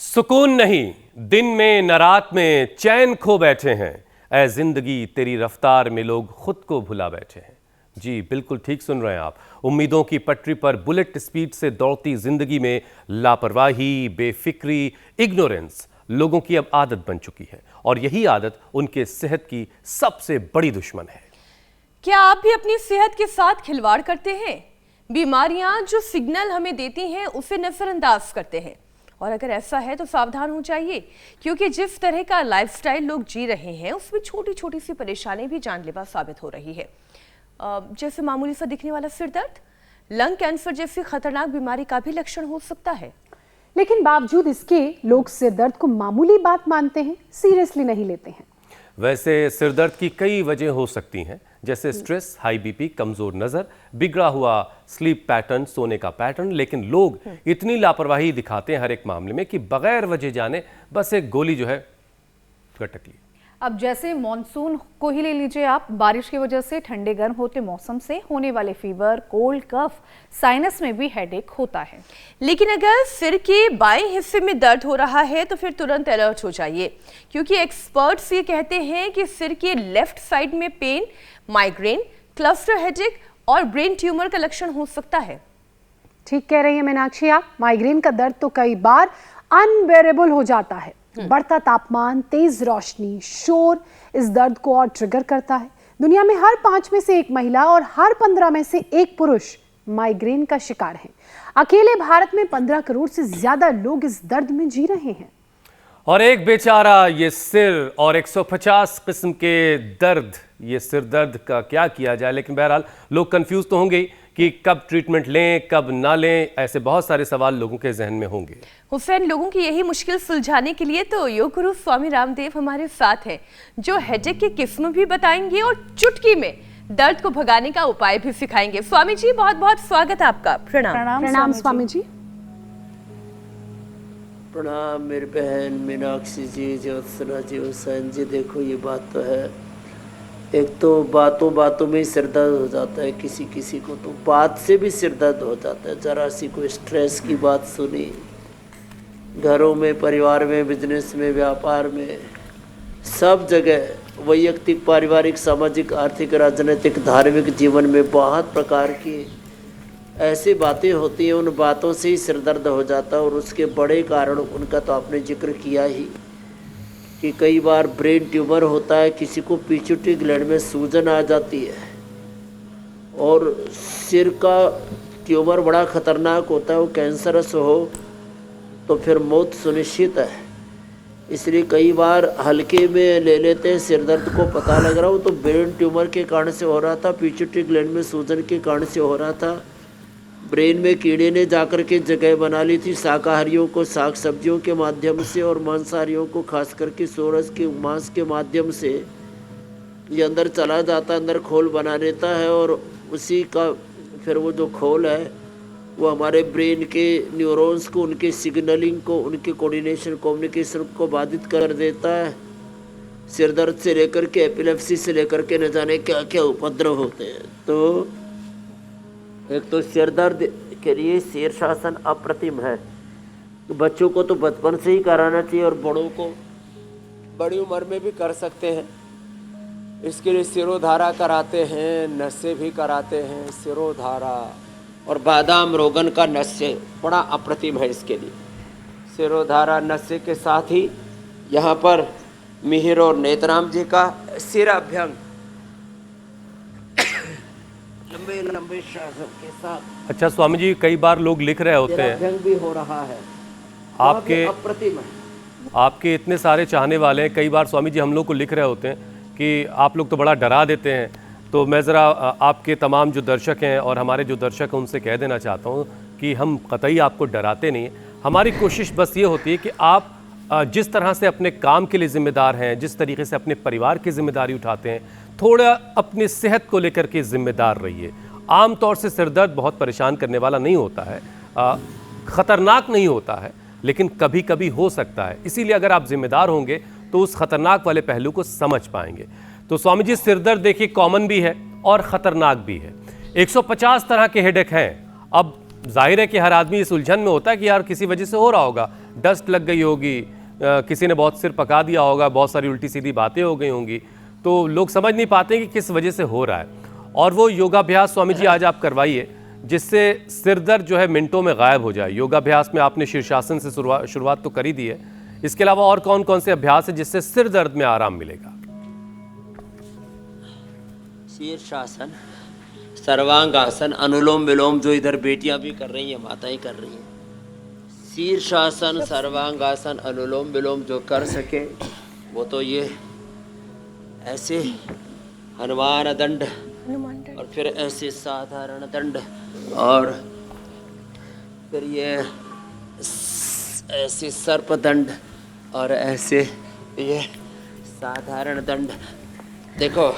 सुकून नहीं, दिन में न रात में चैन खो बैठे हैं। ऐ जिंदगी तेरी रफ्तार में लोग खुद को भुला बैठे हैं। जी बिल्कुल ठीक सुन रहे हैं आप। उम्मीदों की पटरी पर बुलेट स्पीड से दौड़ती जिंदगी में लापरवाही, बेफिक्री, इग्नोरेंस लोगों की अब आदत बन चुकी है और यही आदत उनके सेहत की सबसे बड़ी दुश्मन है। क्या आप भी अपनी सेहत के साथ खिलवाड़ करते हैं? बीमारियां जो सिग्नल हमें देती हैं उसे नजरअंदाज करते हैं, और अगर ऐसा है तो सावधान हो जाइए, क्योंकि जिस तरह का लाइफस्टाइल लोग जी रहे हैं उसमें छोटी छोटी सी परेशानी भी जानलेवा साबित हो रही है। जैसे मामूली सा दिखने वाला सिर दर्द, लंग कैंसर जैसी खतरनाक बीमारी का भी लक्षण हो सकता है। लेकिन बावजूद इसके लोग सिर दर्द को मामूली बात मानते हैं, सीरियसली नहीं लेते हैं। वैसे सिर दर्द की कई वजह हो सकती हैं, जैसे स्ट्रेस, हाई बीपी, कमजोर नजर, बिगड़ा हुआ स्लीप पैटर्न, सोने का पैटर्न। लेकिन लोग इतनी लापरवाही दिखाते हैं हर एक मामले में कि बगैर वजह जाने बस एक गोली जो है गटक ली। अब जैसे मॉनसून को ही ले लीजिए आप, बारिश की वजह से ठंडे गर्म होते मौसम से होने वाले फीवर, कोल्ड, कफ, साइनस में भी हेडेक होता है। लेकिन अगर सिर के बाएं हिस्से में दर्द हो रहा है तो फिर तुरंत अलर्ट हो जाइए, क्योंकि एक्सपर्ट्स ये कहते हैं कि सिर के लेफ्ट साइड में पेन, माइग्रेन, क्लस्टर हेडेक और ब्रेन ट्यूमर का लक्षण हो सकता है। ठीक कह रही है मीनाक्षी आप। माइग्रेन का दर्द तो कई बार अनबेरेबल हो जाता है। बढ़ता तापमान, तेज रोशनी, शोर इस दर्द को और ट्रिगर करता है। दुनिया में हर 5 में से 1 महिला और हर 15 में से 1 पुरुष माइग्रेन का शिकार हैं। अकेले भारत में 15 करोड़ से ज्यादा लोग इस दर्द में जी रहे हैं। और एक बेचारा ये सिर और 150 किस्म के दर्द, ये सिर दर्द का क्या किया जाए। लेकिन बहरहाल लोग कंफ्यूज तो होंगे कि कब ट्रीटमेंट लें, कब ना लें। ऐसे बहुत सारे सवाल लोगों के जहन में होंगे। हुसैन, लोगों की यही मुश्किल सुलझाने के लिए तो योग गुरु स्वामी रामदेव हमारे साथ हैं, जो हेडेक की किस्म भी बताएंगे और चुटकी में दर्द को भगाने का उपाय भी सिखाएंगे। स्वामी जी, बहुत बहुत स्वागत है आपका। प्रणाम। प्रणाम स्वामी जी। प्रणाम मेरी बहन मीनाक्षी जी, ज्योत्सना जी, हुसैन जी। देखो ये बात तो है, एक तो बातों बातों में ही सिर दर्द हो जाता है, किसी किसी को तो बात से भी सिर दर्द हो जाता है। जरा सी कोई स्ट्रेस की बात सुनी, घरों में, परिवार में, बिजनेस में, व्यापार में, सब जगह वैयक्तिक, पारिवारिक, सामाजिक, आर्थिक, राजनीतिक, धार्मिक जीवन में बहुत प्रकार की ऐसी बातें होती हैं। उन बातों से ही सिर दर्द हो जाता है। और उसके बड़े कारण उनका तो आपने जिक्र किया ही कि कई बार ब्रेन ट्यूमर होता है, किसी को पिट्यूटरी ग्लैंड में सूजन आ जाती है, और सिर का ट्यूमर बड़ा खतरनाक होता है। वो कैंसरस हो तो फिर मौत सुनिश्चित है। इसलिए कई बार हल्के में ले लेते हैं सिर दर्द को, पता लग रहा हो तो ब्रेन ट्यूमर के कारण से हो रहा था, पिट्यूटरी ग्लैंड में सूजन के कारण से हो रहा था। ब्रेन में कीड़े ने जाकर के जगह बना ली थी। शाकाहारियों को साग सब्जियों के माध्यम से और मांसाहारियों को खास करके सूरज के मांस के माध्यम से ये अंदर चला जाता है, अंदर खोल बना लेता है, और उसी का फिर वो जो खोल है वो हमारे ब्रेन के न्यूरॉन्स को, उनके सिग्नलिंग को, उनके कोऑर्डिनेशन, कम्युनिकेशन को बाधित कर देता है। सिर दर्द से लेकर के एपिलेप्सी से लेकर के न जाने क्या क्या उपद्रव होते हैं। तो एक तो सिर दर्द के लिए शीर्षासन अप्रतिम है। बच्चों को तो बचपन से ही कराना चाहिए और बड़ों को बड़ी उम्र में भी कर सकते हैं। इसके लिए सिरोधारा कराते हैं, नशे भी कराते हैं। सिरोधारा और बादाम रोगन का नशे बड़ा अप्रतिम है। इसके लिए सिरोधारा नशे के साथ ही यहाँ पर मिहिर और नेतराम जी का सिराभ्यंग लंबे लंबे शासन के साथ। अच्छा स्वामी जी, कई बार लोग लिख रहे होते हैं, भी हो रहा है, आपके अप्रतिम है। आपके इतने सारे चाहने वाले हैं। कई बार स्वामी जी हम लोग को लिख रहे होते हैं कि आप लोग तो बड़ा डरा देते हैं। तो मैं ज़रा आपके तमाम जो दर्शक हैं और हमारे जो दर्शक हैं उनसे कह देना चाहता हूँ कि हम कतई आपको डराते नहीं हैं। हमारी कोशिश बस ये होती है कि आप जिस तरह से अपने काम के लिए ज़िम्मेदार हैं, जिस तरीके से अपने परिवार की जिम्मेदारी उठाते हैं, थोड़ा अपनी सेहत को लेकर के ज़िम्मेदार रहिए। आम तौर से सिर दर्द बहुत परेशान करने वाला नहीं होता है, ख़तरनाक नहीं होता है, लेकिन कभी कभी हो सकता है। इसीलिए अगर आप जिम्मेदार होंगे तो उस ख़तरनाक वाले पहलू को समझ पाएंगे। तो स्वामी जी, सिर दर्द देखिए कॉमन भी है और ख़तरनाक भी है। 150 तरह के हेडेक हैं। अब जाहिर है कि हर आदमी इस उलझन में होता है कि यार किसी वजह से हो रहा होगा, डस्ट लग गई होगी, किसी ने बहुत सिर पका दिया होगा, बहुत सारी उल्टी सीधी बातें हो गई होंगी, तो लोग समझ नहीं पाते कि किस वजह से हो रहा है। और वो योगाभ्यास स्वामी जी आज आप करवाइए जिससे सिर दर्द जो है मिनटों में गायब हो जाए। योगाभ्यास में आपने शीर्षासन से शुरुआत तो कर ही दी है, इसके अलावा और कौन कौन से अभ्यास है जिससे सिर दर्द में आराम मिलेगा? शीर्षासन, सर्वांगासन, अनुलोम विलोम जो इधर बेटियां भी कर रही हैं, माताएं कर रही हैं। शीर्षासन, सर्वांगासन, अनुलोम विलोम जो कर सके वो तो ये ऐसे हनुमान दंड और फिर ऐसे साधारण दंड और फिर ये ऐसे सर्प दंड और ऐसे ये साधारण दंड। देखो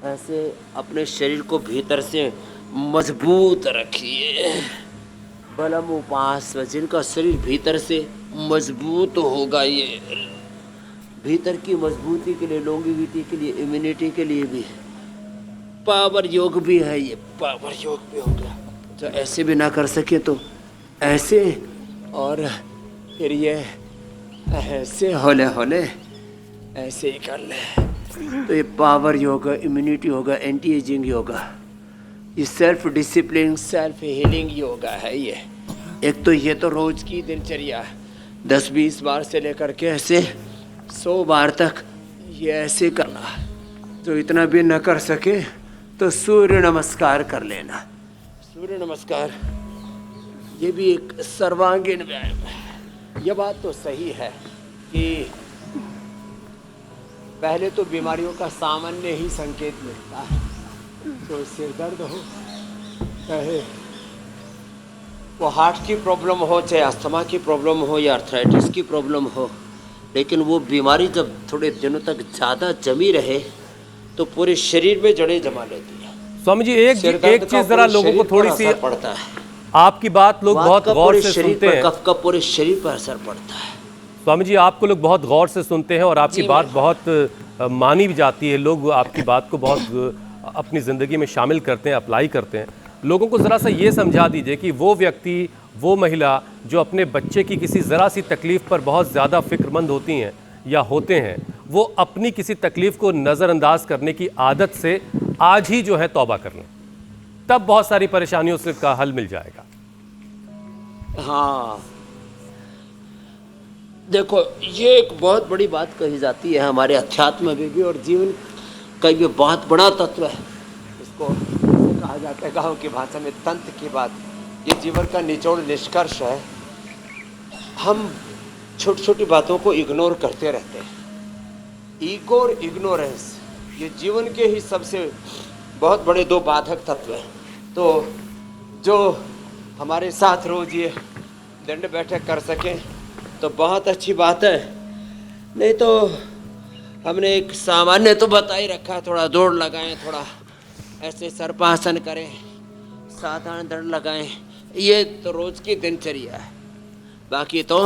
ऐसे अपने शरीर को भीतर से मजबूत रखिए। बलम उपास, जिनका शरीर भीतर से मजबूत होगा, ये भीतर की मजबूती के लिए, लॉन्गेविटी के लिए, इम्यूनिटी के लिए भी पावर योग भी है। ये पावर योग भी हो गया। जो ऐसे भी ना कर सके तो ऐसे, और फिर ये ऐसे होले होले ऐसे ही कर ले तो ये पावर योगा, इम्यूनिटी होगा, एंटी एजिंग योगा, ये self discipline, self healing yoga है। ये एक तो ये तो रोज की दिनचर्या 10-20 बार से लेकर के ऐसे 100 बार तक ये ऐसे करना। जो इतना भी न कर सके तो सूर्य नमस्कार कर लेना। सूर्य नमस्कार ये भी एक सर्वांगीण व्यायाम है। ये बात तो सही है कि पहले तो बीमारियों का सामान्य ही संकेत मिलता है। तो सिर दर्द हो, चाहे वो हार्ट की प्रॉब्लम हो, चाहे अस्थमा की प्रॉब्लम हो या आर्थराइटिस की प्रॉब्लम हो, लेकिन वो बीमारी जब थोड़े दिनों तक ज़्यादा जमी रहे तो पूरे शरीर में जड़ें जमा लेती है। स्वामी जी एक चीज़ ज़रा लोगों को थोड़ी सी पड़ता है। आपकी बात लोग बहुत गौर से सुनते हैं, कफ का पूरे शरीर पर असर पड़ता है। स्वामी जी आपको लोग बहुत गौर से सुनते हैं और आपकी बात बहुत मानी भी जाती है। लोग आपकी बात को बहुत अपनी ज़िंदगी में शामिल करते हैं, अप्लाई करते हैं। लोगों को ज़रा सा ये समझा दीजिए कि वो व्यक्ति, वो महिला जो अपने बच्चे की किसी ज़रा सी तकलीफ़ पर बहुत ज़्यादा फ़िक्रमंद होती हैं या होते हैं, वो अपनी किसी तकलीफ़ को नज़रअंदाज करने की आदत से आज ही जो है तौबा कर लें, तब बहुत सारी परेशानियों से का हल मिल जाएगा। हाँ देखो, ये एक बहुत बड़ी बात कही जाती है हमारे अध्यात्म में भी और जीवन का भी बहुत बड़ा तत्व है। इसको कहा जाता है गाँव की भाषा में तंत्र की बात। ये जीवन का निचोड़ निष्कर्ष है। हम छोटी छोटी बातों को इग्नोर करते रहते हैं। ईगो और इग्नोरेंस ये जीवन के ही सबसे बहुत बड़े दो बाधक तत्व हैं। तो जो हमारे साथ रोज ये दंड बैठक कर सकें तो बहुत अच्छी बात है, नहीं तो हमने एक सामान्य तो बता ही रखा है। थोड़ा दौड़ लगाएं, थोड़ा ऐसे सर्पासन करें, साधारण दंड लगाएं, ये तो रोज की दिनचर्या है। बाकी तो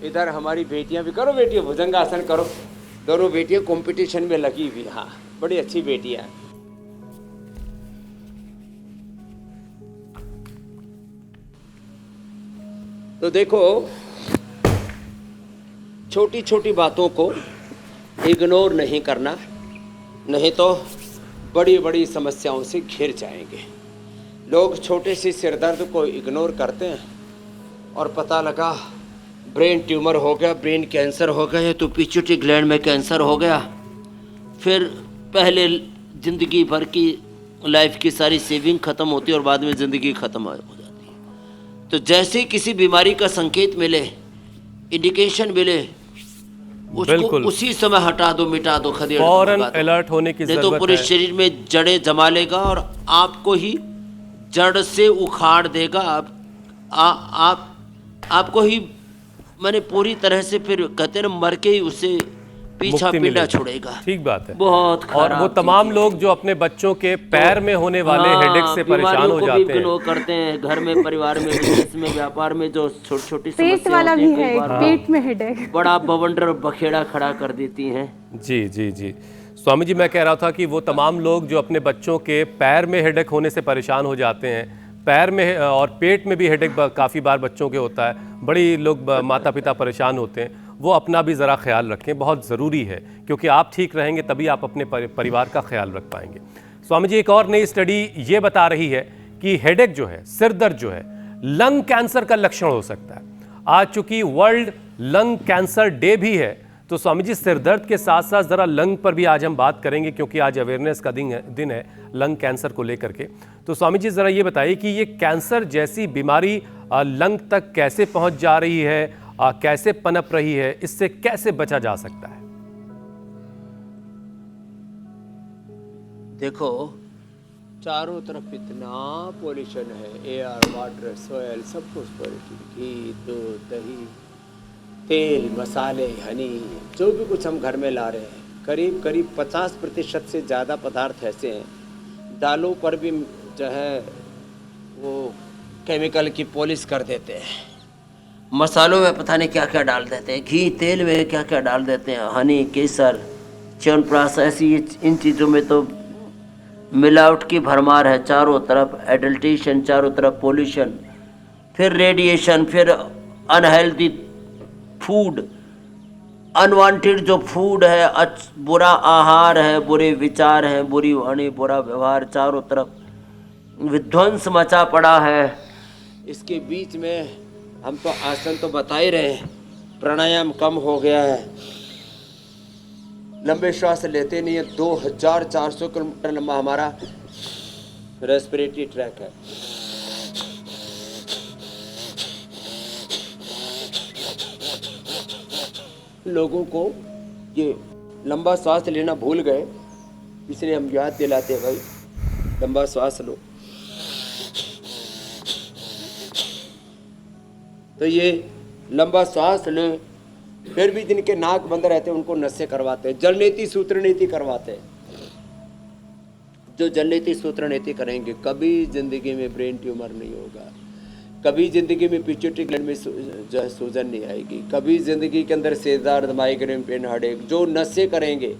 इधर हमारी बेटियां भी करो, बेटियां भुजंगासन करो, दोनों बेटियां कंपटीशन में लगी हुई। हाँ बड़ी अच्छी बेटियां हैं। तो देखो छोटी छोटी बातों को इग्नोर नहीं करना, नहीं तो बड़ी बड़ी समस्याओं से घिर जाएंगे। लोग छोटे से सिर दर्द को इग्नोर करते हैं और पता लगा ब्रेन ट्यूमर हो गया, ब्रेन कैंसर हो गया, तो पिट्यूटरी ग्लैंड में कैंसर हो गया। फिर पहले ज़िंदगी भर की लाइफ की सारी सेविंग ख़त्म होती है और बाद में ज़िंदगी ख़त्म हो जाती है। तो जैसे किसी बीमारी का संकेत मिले, इंडिकेशन मिले, उसको उसी समय हटा दो, मिटा दो, खदेड़ दो, फौरन अलर्ट होने की नहीं जरूरत तो पूरे है। शरीर में जड़ें जमा लेगा और आपको ही जड़ से उखाड़ देगा। आपको ही मैंने पूरी तरह से, फिर कहते हैं ना, मर के ही उसे पीछा मुक्ति पीड़ा मिलेगी। छोड़ेगा। ठीक बात है। बहुत और खराब वो तमाम चीज़ है। लोग जो अपने बच्चों के पैर में होने वाले हेडेक से परेशान हो जाते हैं, इग्नोर करते हैं। घर में, परिवार में, बिजनेस में, व्यापार में जो छोटी छोटी पेट वाला भी है, पेट में हेडेक, बड़ा बवंडर बखेड़ा खड़ा कर देती हैं। जी जी जी स्वामी जी, मैं कह रहा था कि वो तमाम लोग जो अपने बच्चों के पैर में हेडेक होने से परेशान हो जाते हैं, पैर में और पेट में भी हेडेक काफ़ी बार बच्चों के होता है, बड़ी लोग माता पिता परेशान होते हैं, वो अपना भी ज़रा ख्याल रखें, बहुत ज़रूरी है, क्योंकि आप ठीक रहेंगे तभी आप अपने परिवार का ख्याल रख पाएंगे। स्वामी जी, एक और नई स्टडी ये बता रही है कि हेडेक जो है, सिर दर्द जो है, लंग कैंसर का लक्षण हो सकता है। आज चूंकि वर्ल्ड लंग कैंसर डे भी है, तो स्वामी जी सिर दर्द के साथ साथ ज़रा लंग पर भी आज हम बात करेंगे, क्योंकि आज अवेयरनेस का दिन है लंग कैंसर को लेकर के। तो स्वामी जी ज़रा ये बताइए कि ये कैंसर जैसी बीमारी लंग तक कैसे पहुंच जा रही है, कैसे पनप रही है, इससे कैसे बचा जा सकता है? देखो, चारों तरफ इतना पॉल्यूशन है, एयर, वाटर, सॉयल, सब कुछ पॉल्यूशन, घी, दूध, दही, तेल, मसाले, हनी, जो भी कुछ हम घर में ला रहे हैं, करीब करीब 50% से ज़्यादा पदार्थ ऐसे हैं। दालों पर भी जो है वो केमिकल की पॉलिश कर देते हैं, मसालों में पता नहीं क्या क्या डाल देते हैं, घी तेल में क्या क्या डाल देते हैं, हनी, केसर, च्यवनप्राश, ऐसी इन चीज़ों में तो मिलावट की भरमार है। चारों तरफ एडल्ट्रेशन, चारों तरफ पोल्यूशन, फिर रेडिएशन, फिर अनहेल्दी फूड, अनवांटेड जो फूड है, बुरा आहार है, बुरे विचार हैं, बुरी वाणी, बुरा व्यवहार, चारों तरफ विध्वंस मचा पड़ा है। इसके बीच में हम तो आसन तो बता ही रहे हैं, प्राणायाम कम हो गया है, लंबे श्वास लेते नहीं है। 2400 किलोमीटर लंबा हमारा रेस्पिरेटरी ट्रैक है। लोगों को ये लंबा श्वास लेना भूल गए, इसलिए हम याद दिलाते हैं, भाई लंबा श्वास लो। तो ये लंबा श्वास लें, फिर भी जिनके नाक बंद रहते हैं उनको नशे करवाते हैं, जल नीति सूत्र नीति करवाते हैं। जो जल नीति सूत्र नीति करेंगे कभी जिंदगी में ब्रेन ट्यूमर नहीं होगा, कभी जिंदगी में पिट्यूटरी ग्लैंड में जो है सूजन नहीं आएगी, कभी जिंदगी के अंदर सिर दर्द, माइग्रेन, पेन, हेडेक। जो नशे करेंगे,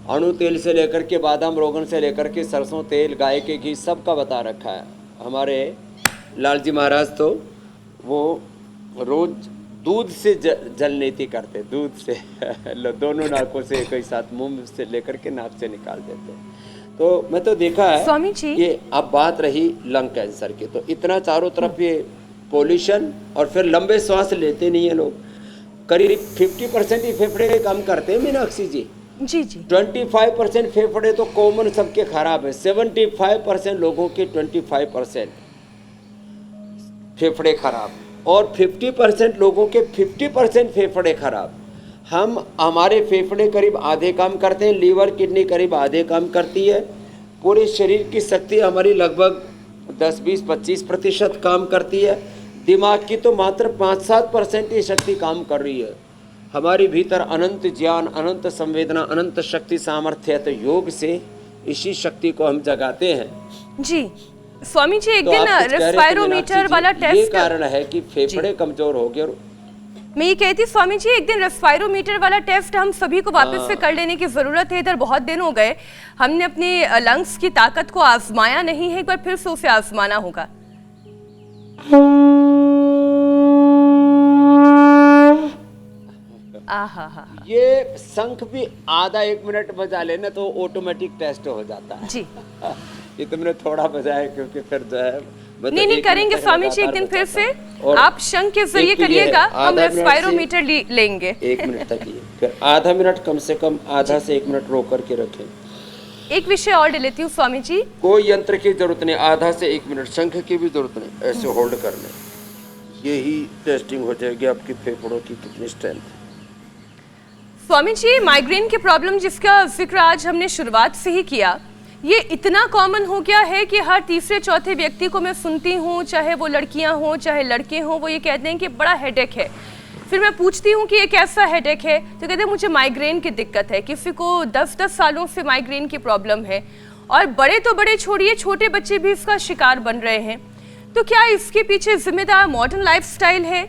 अणु तेल से लेकर के बादाम रोगन से लेकर के सरसों तेल, गाय के घी, सबका बता रखा है। हमारे लालजी महाराज तो वो रोज दूध से जल नीति करते, दूध से दोनों नाकों से एक ही साथ मुंह से लेकर के नाक से निकाल देते। तो मैं तो देखा है स्वामी जी, ये अब बात रही लंग कैंसर की, तो इतना चारों तरफ ये पोल्यूशन, और फिर लंबे श्वास लेते नहीं है लोग। करीब 50% ही फेफड़े काम करते हैं मीनाक्षी जी। जी जी। 25% फेफड़े तो कॉमन सबके खराब है, 75% लोगों के 25% फेफड़े खराब, और 50% लोगों के 50% फेफड़े खराब। हमारे फेफड़े करीब आधे काम करते हैं, लीवर, किडनी करीब आधे काम करती है। पूरे शरीर की शक्ति हमारी लगभग 10, 20, 25% काम करती है। दिमाग की तो मात्र 5-7% ही शक्ति काम कर रही है। हमारे भीतर अनंत ज्ञान, अनंत संवेदना, अनंत शक्ति सामर्थ्य है। तो योग से इसी शक्ति को हम जगाते हैं। जी स्वामी जी, एक तो दिन आप कुछ कह रहे थे रेस्पायरोमीटर वाला मीनाक्षी जी, ये टेस्ट, कारण है कि फेफड़े कमजोर हो गए। और मैं ये कहती स्वामी जी, एक दिन रेस्पायरोमीटर वाला टेस्ट हम सभी को वापस से कर लेने की जरूरत है। इधर बहुत दिन हो गए, हमने अपनी लंग्स की ताकत को आजमाया नहीं है, एक बार फिर से उसे आजमाना होगा। ये शंख भी आधा 1 मिनट बजा लेना तो ऑटोमेटिक टेस्ट हो जाता है। जी ये तुमने थोड़ा बजाया क्योंकि फिर जो है नहीं करेंगे स्वामी जी, एक दिन फिर से आप शंख के जरिए करिएगा, हम रेस्पायरोमीटर लेंगे। 1 मिनट तक ही, फिर आधा मिनट, कम से कम आधा से 1 मिनट रोक करके रखें। एक विषय और ले लेती हूँ स्वामी जी। कोई यंत्र की जरूरत नहीं, आधा से 1 मिनट, शंख की भी जरूरत नहीं, ऐसे होल्ड कर लें, यही टेस्टिंग हो जाएगी आपकी फेफड़ों की कितनी स्ट्रेंथ। स्वामी जी, माइग्रेन की प्रॉब्लम जिसका जिक्र आज हमने शुरुआत से ही किया, ये इतना कॉमन हो गया है कि हर तीसरे चौथे व्यक्ति को मैं सुनती हूँ, चाहे वो लड़कियाँ हों चाहे लड़के हों, वो ये कहते हैं कि बड़ा हेडेक है। फिर मैं पूछती हूँ कि ये कैसा हेडेक है, तो कहते हैं मुझे माइग्रेन की दिक्कत है। किसी को 10-10 सालों से माइग्रेन की प्रॉब्लम है, और बड़े तो बड़े छोड़िए, छोटे बच्चे भी इसका शिकार बन रहे हैं। तो क्या इसके पीछे जिम्मेदार मॉडर्न लाइफस्टाइल है?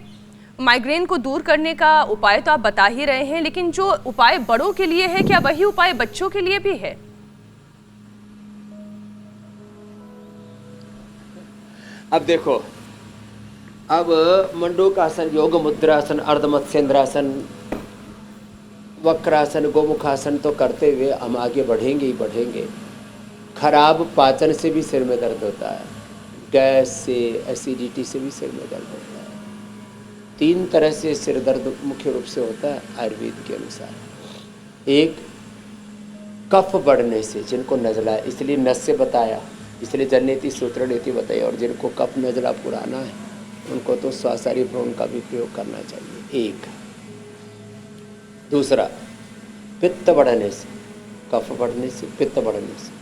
माइग्रेन को दूर करने का उपाय तो आप बता ही रहे हैं, लेकिन जो उपाय बड़ों के लिए है, क्या वही उपाय बच्चों के लिए भी है? अब देखो, अब मंडूकासन, योग मुद्रासन, अर्धमत्स्येंद्रासन, वक्रासन, गोमुखासन तो करते हुए हम आगे बढ़ेंगे ही बढ़ेंगे। खराब पाचन से भी सिर में दर्द होता है, गैस से, एसिडिटी से भी सिर में दर्द होता है। 3 तरह से सिर दर्द मुख्य रूप से होता है आयुर्वेद के अनुसार। एक कफ बढ़ने से, जिनको नज़ला है, इसलिए नस्य बताया, इसलिए जननेति सूत्र नीति बताई। और जिनको कफ नज़ला पुराना है उनको तो स्वासारी भ्रूण का भी प्रयोग करना चाहिए। एक दूसरा, पित्त बढ़ने से, कफ बढ़ने से, पित्त बढ़ने से।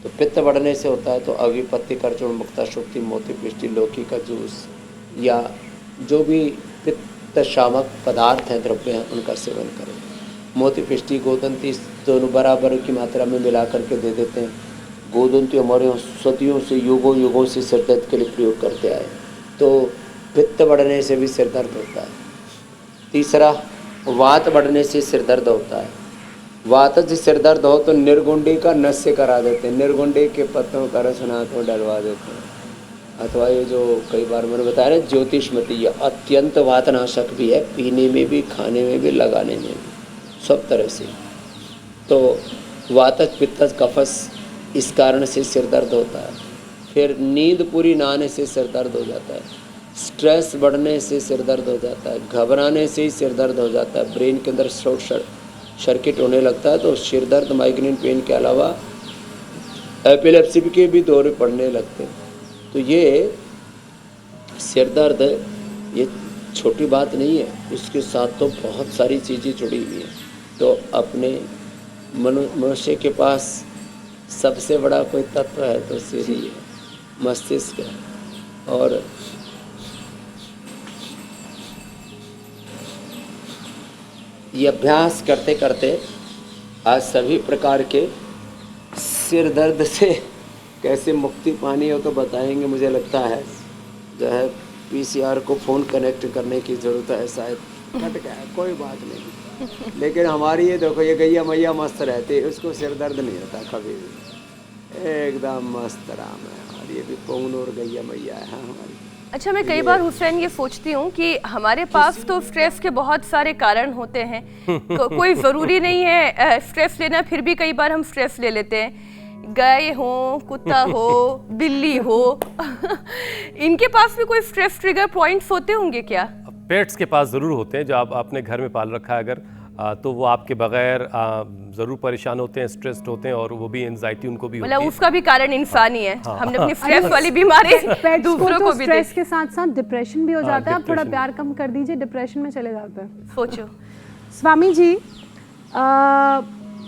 तो पित्त बढ़ने से होता है तो अविपत्ति, करचूर्ण, मुक्ता, शुक्ति, मोती पिष्टि, लौकी का जूस या जो भी पित्त शामक पदार्थ हैं, द्रव्य हैं, उनका सेवन करें। मोती पिष्टि, गोदंती दोनों बराबर की मात्रा में मिला करके दे देते हैं। गोदंती हमारे सदियों से, युगों युगों से सिर दर्द के लिए प्रयोग करते आए, तो पित्त बढ़ने से भी सिर दर्द होता है। तीसरा, वात बढ़ने से सिर दर्द होता है। वात से सिर दर्द हो तो निर्गुंडी का नस्य करा देते हैं, निर्गुंडी के पत्तों का रस हाथ में डलवा देते हैं। अथवा ये जो कई बार मैंने बताया ना ज्योतिषमती, ये अत्यंत वातनाशक भी है, पीने में भी, खाने में भी, लगाने में भी, सब तरह से। तो वातज, पित्तज, कफस, इस कारण से सिर दर्द होता है। फिर नींद पूरी ना आने से सिर दर्द हो जाता है। स्ट्रेस बढ़ने से सिर दर्द हो जाता है। घबराने से ही सिर दर्द हो जाता है। ब्रेन के अंदर शॉर्ट सर्किट होने लगता है तो सिर दर्द, माइग्रेन पेन के अलावा एपिलेप्सी के भी दौरे पड़ने लगते हैं। तो ये सिर दर्द, ये छोटी बात नहीं है, इसके साथ तो बहुत सारी चीज़ें जुड़ी हुई हैं। तो अपने मनुष्य के पास सबसे बड़ा कोई तत्व है तो सिर ही है, मस्तिष्क है। और ये अभ्यास करते करते आज सभी प्रकार के सिर दर्द से कैसे मुक्ति पानी हो तो बताएंगे। मुझे लगता है जो है पीसीआर को फ़ोन कनेक्ट करने की ज़रूरत है, शायद कट गया, कोई बात नहीं। लेकिन हमारी ये देखो, ये गैया मैया मस्त रहती है, उसको सिर दर्द नहीं होता कभी भी, एकदम मस्त आराम है। और ये भी पौन और गैया मैया है हमारी। अच्छा, मैं कई बार हुसैन ये सोचती हूँ कि हमारे पास तो स्ट्रेस के बहुत सारे कारण होते हैं, कोई ज़रूरी नहीं है स्ट्रेस लेना, फिर भी कई बार हम स्ट्रेस ले लेते हैं। गाय हो, कुत्ता हो, बिल्ली हो इनके पास भी कोई स्ट्रेस ट्रिगर पॉइंट्स होते होंगे क्या? पेट्स के पास ज़रूर होते हैं, जो आप आपने घर में पाल रखा है अगर, तो वो आपके बगैर ज़रूर परेशान होते हैं, स्ट्रेस्ड होते हैं, और वो भी एंजाइटी उनको भी होती है। मतलब उसका भी कारण इंसान ही है। हाँ। हमने अपनी स्ट्रेस वाली बीमारी दूसरों को भी स्ट्रेस के साथ साथ डिप्रेशन भी हो जाता है। आप थोड़ा डिप्रेशन। प्यार कम कर दीजिए, डिप्रेशन में चले जाते हैं। सोचो। स्वामी जी,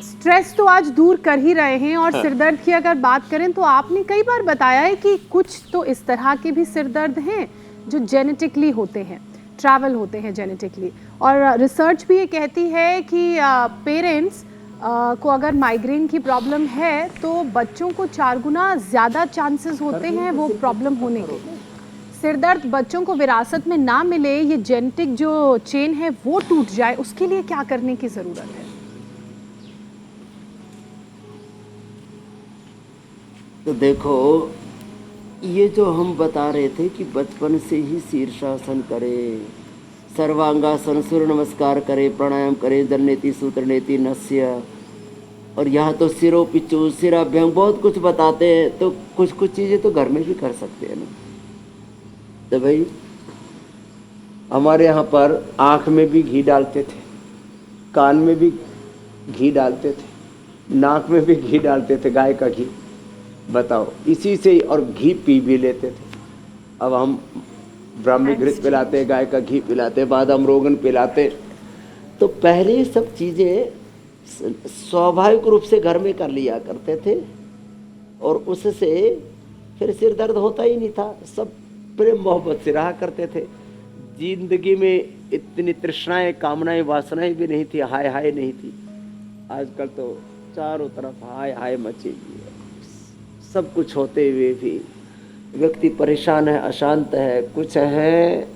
स्ट्रेस तो आज दूर कर ही रहे हैं, और सिरदर्द की अगर बात करें तो आपने कई बार बताया है कि कुछ तो इस तरह के भी सिरदर्द हैं जो जेनेटिकली होते हैं, ट्रैवल होते हैं जेनेटिकली। और रिसर्च भी ये कहती है कि पेरेंट्स को अगर माइग्रेन की प्रॉब्लम है तो बच्चों को 4 गुना ज़्यादा चांसेस होते हैं वो प्रॉब्लम होने के। सिरदर्द बच्चों को विरासत में ना मिले, ये जेनेटिक जो चेन है वो टूट जाए, उसके लिए क्या करने की ज़रूरत है? तो देखो, ये जो हम बता रहे थे कि बचपन से ही शीर्षासन करें, सर्वांगासन, सूर्य नमस्कार करें, प्राणायाम करें, जननेति सूत्र नेति नस्य, और यहाँ तो सिरो पिचू, सिराभ्यंग, बहुत कुछ बताते हैं। तो कुछ कुछ चीज़ें तो घर में भी कर सकते हैं ना। तो भाई हमारे यहाँ पर आँख में भी घी डालते थे, कान में भी घी डालते थे, नाक में भी घी डालते थे, गाय का घी। बताओ, इसी से, और घी पी भी लेते थे। अब हम ब्राह्मी घृत पिलाते, गाय का घी पिलाते, बादाम रोगन पिलाते। तो पहले ये सब चीज़ें स्वाभाविक रूप से घर में कर लिया करते थे, और उससे फिर सिर दर्द होता ही नहीं था। सब प्रेम मोहब्बत से रहा करते थे। जिंदगी में इतनी तृष्णाएं, कामनाएं, वासनाएं भी नहीं थी, हाय हाय नहीं थी। आजकल तो चारों तरफ हाय हाय मची हुई है। सब कुछ होते हुए भी व्यक्ति परेशान है, अशांत है, कुछ है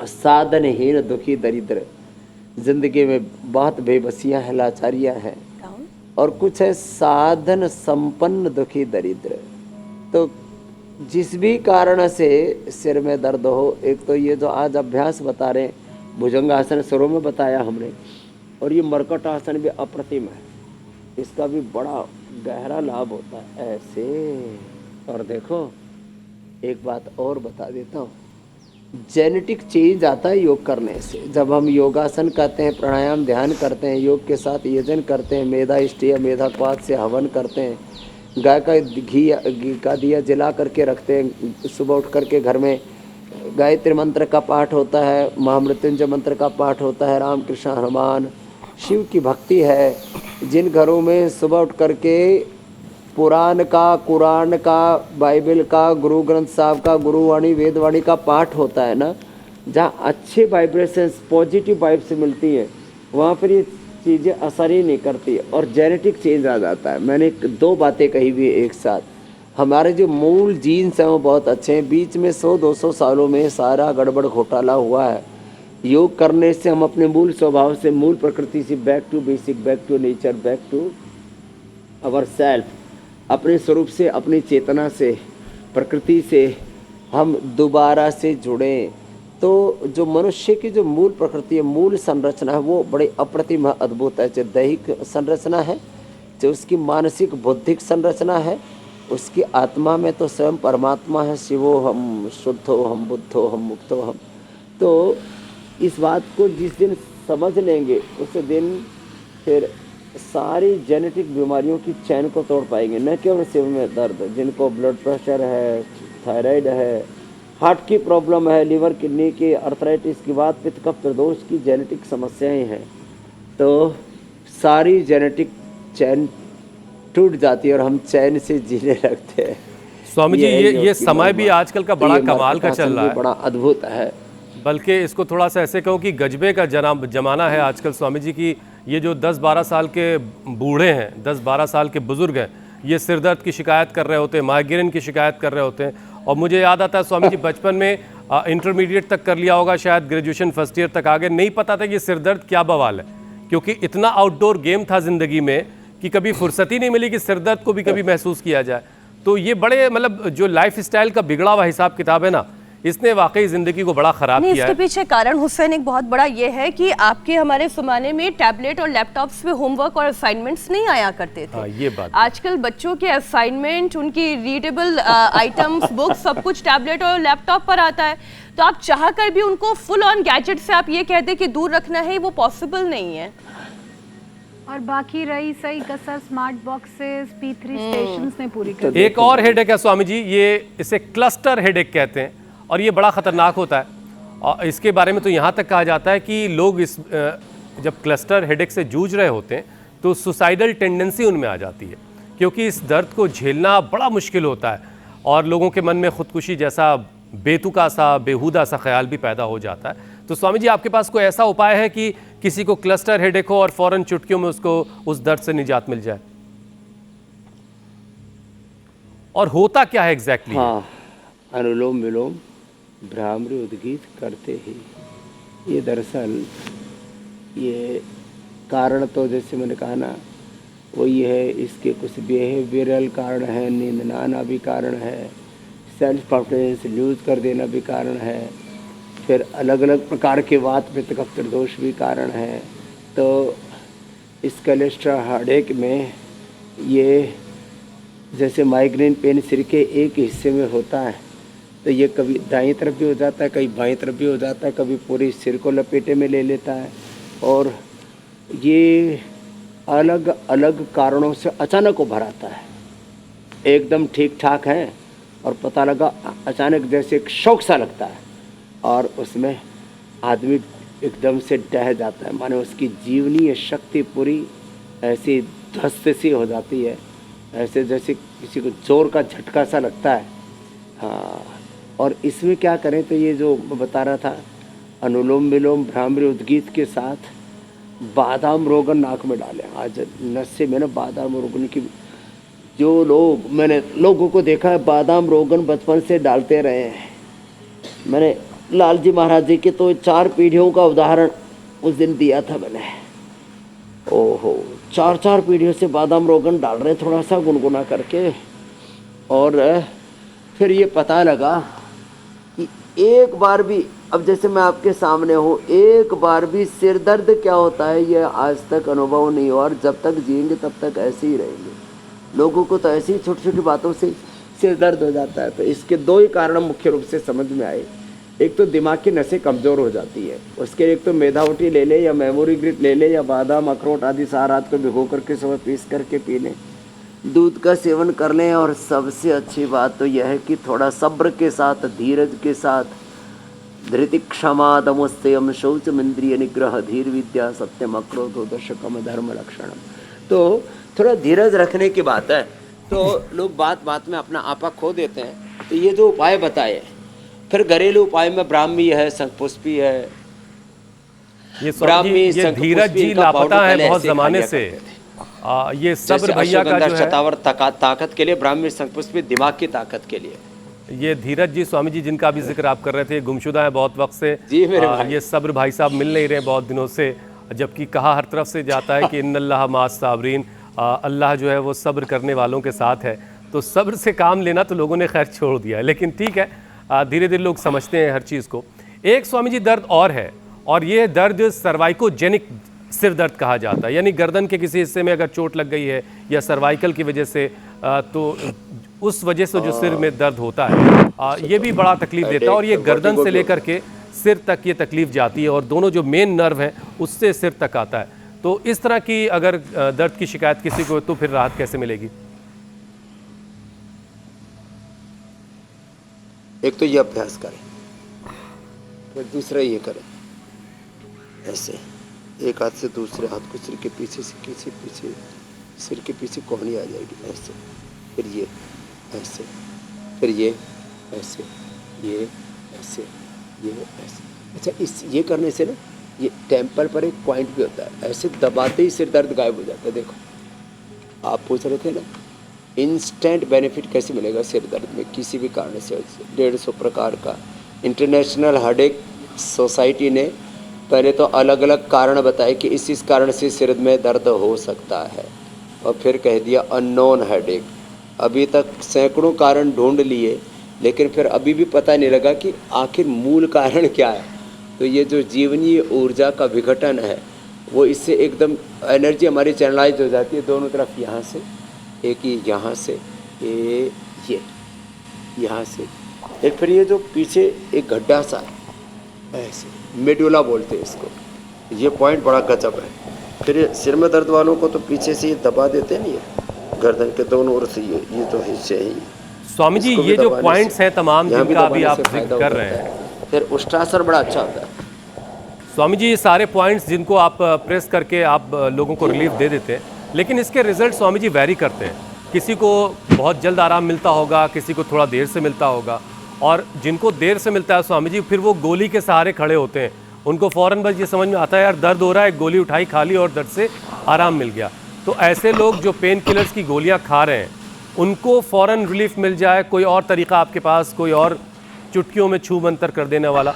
साधनहीन, दुखी, दरिद्र, जिंदगी में बहुत बेबसियां हैं, लाचारियां हैं, और कुछ है साधन संपन्न, दुखी, दरिद्र। तो जिस भी कारण से सिर में दर्द हो, एक तो ये जो आज अभ्यास बता रहे हैं भुजंगासन शुरू में बताया हमने, और ये मरकट आसन भी अप्रतिम है, इसका भी बड़ा गहरा लाभ होता है ऐसे। और देखो एक बात और बता देता हूँ, जेनेटिक चेंज आता है योग करने से। जब हम योगासन करते हैं, प्राणायाम ध्यान करते हैं, योग के साथ यजन करते हैं, मेधा इष्टि या मेधा क्वाथ से हवन करते हैं, गाय का घी का दिया जला करके रखते हैं, सुबह उठ करके घर में गायत्री मंत्र का पाठ होता है, महामृत्युंजय मंत्र का पाठ होता है, राम कृष्ण हनुमान शिव की भक्ति है। जिन घरों में सुबह उठ करके पुराण का, कुरान का, बाइबल का, गुरु ग्रंथ साहब का, गुरुवाणी वेदवाणी का पाठ होता है ना, जहाँ अच्छे वाइब्रेशंस पॉजिटिव वाइब्स मिलती हैं, वहाँ पर ये चीज़ें असर ही नहीं करती और जेनेटिक चेंज आ जाता है। मैंने दो बातें कही हुई एक साथ। हमारे जो मूल जीन्स हैं वो बहुत अच्छे हैं, बीच में 100-200 सालों में सारा गड़बड़ घोटाला हुआ है। योग करने से हम अपने मूल स्वभाव से, मूल प्रकृति से back to basic, back to nature, back to our self, अपने स्वरूप से, अपनी चेतना से, प्रकृति से हम दोबारा से जुड़ें। तो जो मनुष्य की जो मूल प्रकृति है, मूल संरचना है, वो बड़े अप्रतिम अद्भुत है। जो दैहिक संरचना है, जो उसकी मानसिक बौद्धिक संरचना है, उसकी आत्मा में तो स्वयं परमात्मा है, शिवो हम, शुद्धो हम, बुद्धो हम, मुक्तो हम। तो इस बात को जिस दिन समझ लेंगे उस दिन फिर सारी जेनेटिक बीमारियों की चैन को तोड़ पाएंगे। न केवल सिर में दर्द, जिनको ब्लड प्रेशर है, थायराइड है, हार्ट की प्रॉब्लम है, लिवर किडनी की, अर्थराइटिस की, वात पित्त कफ प्रदोष की जेनेटिक समस्याएं हैं, तो सारी जेनेटिक चैन टूट जाती है और हम चैन से जीने लगते हैं। स्वामी जी ये समय भी आजकल का बड़ा कमाल का चल रहा है, बड़ा अद्भुत है। बल्कि इसको थोड़ा सा ऐसे कहूँ कि गजबे का जमाना है आजकल स्वामी जी की। ये जो 10-12 साल के बूढ़े हैं, 10-12 साल के बुजुर्ग हैं, ये सिर दर्द की शिकायत कर रहे होते हैं, माइग्रेन की शिकायत कर रहे होते हैं। और मुझे याद आता है स्वामी जी बचपन में इंटरमीडिएट तक कर लिया होगा, शायद ग्रेजुएशन फर्स्ट ईयर तक आगे नहीं पता था कि सिर दर्द क्या बवाल है, क्योंकि इतना आउटडोर गेम था ज़िंदगी में कि कभी फुर्सत ही नहीं मिली कि सिर दर्द को भी कभी महसूस किया जाए। तो ये बड़े मतलब जो लाइफ स्टाइल का बिगड़ा हुआ हिसाब किताब है ना, इसने वाकई जिंदगी को बड़ा खराब किया है। इसके पीछे कारण हुसैन एक बहुत बड़ा ये है कि आपके हमारे ज़माने में टैबलेट और लैपटॉप्स पे होमवर्क और असाइनमेंट्स नहीं आया करते थे। ये बात आजकल बच्चों के असाइनमेंट, उनकी रीडेबल आइटम्स, बुक्स, सब कुछ टैबलेट और लैपटॉप पर आता है। तो आप चाह कर भी उनको फुल ऑन गैजेट से आप ये कहते कि दूर रखना है, वो पॉसिबल नहीं है। और बाकी रही सही कसर स्मार्ट बॉक्सेस, P3 स्टेशंस ने पूरी कर दी। एक और हेडेक है स्वामी जी, ये इसे क्लस्टर हेडेक कहते हैं और ये बड़ा ख़तरनाक होता है। और इसके बारे में तो यहाँ तक कहा जाता है कि लोग इस जब क्लस्टर हेडेक से जूझ रहे होते हैं तो सुसाइडल टेंडेंसी उनमें आ जाती है, क्योंकि इस दर्द को झेलना बड़ा मुश्किल होता है और लोगों के मन में खुदकुशी जैसा बेतुका सा, बेहुदा सा ख्याल भी पैदा हो जाता है। तो स्वामी जी आपके पास कोई ऐसा उपाय है कि किसी को क्लस्टर हेडेक हो और फौरन चुटकियों में उसको उस दर्द से निजात मिल जाए? और होता क्या है एग्जैक्टली? हाँ, अनुलोम विलोम भ्रामरी उद्गीत करते ही ये दरअसल ये कारण तो जैसे मैंने कहा ना वो ये है, इसके कुछ बिहेवियरल कारण है, नींद न आना भी कारण है, सेल्फ कॉन्फिडेंस लूज कर देना भी कारण है, फिर अलग अलग प्रकार के वात पित्त कफ दोष भी कारण है। तो इस क्लस्टर हेडेक में ये जैसे माइग्रेन पेन सिर के एक हिस्से में होता है तो ये कभी दाईं तरफ भी हो जाता है, कभी बाईं तरफ भी हो जाता है, कभी पूरे सिर को लपेटे में ले लेता है और ये अलग अलग कारणों से अचानक उभर आता है। एकदम ठीक ठाक है और पता लगा अचानक जैसे एक शौक सा लगता है और उसमें आदमी एकदम से डह जाता है, माने उसकी जीवनीय शक्ति पूरी ऐसी ध्वस्त सी हो जाती है, ऐसे जैसे किसी को जोर का झटका सा लगता है। हाँ, और इसमें क्या करें तो ये जो मैं बता रहा था अनुलोम विलोम भ्रामरी उद्गीत के साथ बादाम रोगन नाक में डालें। आज नशे में ना बादाम रोगन की जो लोग, मैंने लोगों को देखा है बादाम रोगन बचपन से डालते रहे हैं। मैंने लाल जी महाराज जी के तो 4 पीढ़ियों का उदाहरण उस दिन दिया था मैंने। ओहो, 4 पीढ़ियों से बादाम रोगन डाल रहे, थोड़ा सा गुनगुना करके, और फिर ये पता लगा कि एक बार भी, अब जैसे मैं आपके सामने हूँ, एक बार भी सिर दर्द क्या होता है ये आज तक अनुभव नहीं हुआ, और जब तक जिएंगे तब तक ऐसे ही रहेंगे। लोगों को तो ऐसी छोटी छोटी बातों से सिर दर्द हो जाता है। तो इसके दो ही कारण मुख्य रूप से समझ में आए। एक तो दिमाग की नसें कमज़ोर हो जाती है, उसके एक तो मेधावटी ले ले या मेमोरी ग्रिट ले ले या बादाम अखरोट आदि सारा रात को भिगो करके सुबह पीस करके पी लें, दूध का सेवन कर लें। और सबसे अच्छी बात तो यह है कि थोड़ा सब्र के साथ, धीरज के साथ, धृति क्षमा दमोस्तयम शौचम इंद्रिय निग्रह धीर विद्या सत्यम अक्रोधो दशकम धर्म लक्षणम। तो थोड़ा धीरज रखने की बात है। तो लोग बात बात में अपना आपा खो देते हैं। तो ये जो उपाय बताए, फिर घरेलू उपाय में ब्राह्मी है, शंखपुष्पी है। ये धीरज जी लापता है बहुत जमाने से। ये सब्र भैया का जो है शतावर ताकत के लिए, ब्राह्मी शंखपुष्पी दिमाग की ताकत के लिए। ये धीरज जी स्वामी जी जिनका भी जिक्र आप कर रहे थे, गुमशुदा है बहुत वक्त से जी मेरे भाई। ये सब्र भाई साहब मिल नहीं रहे बहुत दिनों से, जबकि कहा हर तरफ से जाता है कि इन्नल्लाह मास साबरीन, अल्लाह जो है वो सब्र करने वालों के साथ है। तो सब्र से काम लेना तो लोगों ने खैर छोड़ दिया है, लेकिन ठीक है, धीरे धीरे लोग समझते हैं हर चीज़ को। एक स्वामी जी दर्द और है, और ये दर्द सर्वाइकोजेनिक सिर दर्द कहा जाता है। यानी गर्दन के किसी हिस्से में अगर चोट लग गई है या सर्वाइकल की वजह से, तो उस वजह से जो सिर में दर्द होता है ये भी बड़ा तकलीफ देता है। और ये गर्दन से लेकर के सिर तक ये तकलीफ जाती है, और दोनों जो मेन नर्व हैं उससे सिर तक आता है। तो इस तरह की अगर दर्द की शिकायत किसी को, तो फिर राहत कैसे मिलेगी? एक तो ये अभ्यास करें, फिर दूसरा ये करें, ऐसे एक हाथ से दूसरे हाथ को सिर के पीछे से पीछे, सिर के पीछे कोहनी आ जाएगी, ऐसे, फिर ये ऐसे, फिर ये ऐसे, ये ऐसे, ये ऐसे। अच्छा, इस ये करने से ना ये टेम्पल पर एक पॉइंट भी होता है, ऐसे दबाते ही सिर दर्द गायब हो जाता है। देखो, आप पूछ रहे थे ना इंस्टेंट बेनिफिट कैसे मिलेगा सिर दर्द में किसी भी कारण से। 150 प्रकार का इंटरनेशनल हेडेक सोसाइटी ने पहले तो अलग अलग कारण बताए कि इस कारण से सिर में दर्द हो सकता है, और फिर कह दिया अननोन हेडेक। अभी तक सैकड़ों कारण ढूंढ लिए, लेकिन फिर अभी भी पता नहीं लगा कि आखिर मूल कारण क्या है। तो ये जो जीवनीय ऊर्जा का विघटन है, वो इससे एकदम एनर्जी हमारी चैनलाइज हो जाती है दोनों तरफ, यहाँ से एक ही, यहाँ से ये यहाँ से, फिर ये जो पीछे एक गड्ढा सा है, ऐसे मेडुला बोलते हैं इसको, ये पॉइंट बड़ा गजब है। फिर ये सिर में दर्द वालों को तो पीछे से ये दबा देते हैं, ये गर्दन के दोनों ओर से ये तो हिस्से हैं। स्वामी जी ये जो पॉइंट्स हैं तमाम जिनका अभी आप जिक्र कर रहे हैं, फिर उष्ट्रासन बड़ा अच्छा होता है। स्वामी जी ये सारे पॉइंट्स जिनको आप प्रेस करके आप लोगों को रिलीफ दे देते हैं, लेकिन इसके रिजल्ट स्वामी जी वैरी करते हैं। किसी को बहुत जल्द आराम मिलता होगा, किसी को थोड़ा देर से मिलता होगा, और जिनको देर से मिलता है स्वामी जी, फिर वो गोली के सहारे खड़े होते हैं। उनको फ़ौरन बस ये समझ में आता है यार दर्द हो रहा है, गोली उठाई, खा ली और दर्द से आराम मिल गया। तो ऐसे लोग जो पेन किलर्स की गोलियाँ खा रहे हैं, उनको फ़ौरन रिलीफ मिल जाए, कोई और तरीका आपके पास, कोई और चुटकियों में छू मंतर कर देने वाला?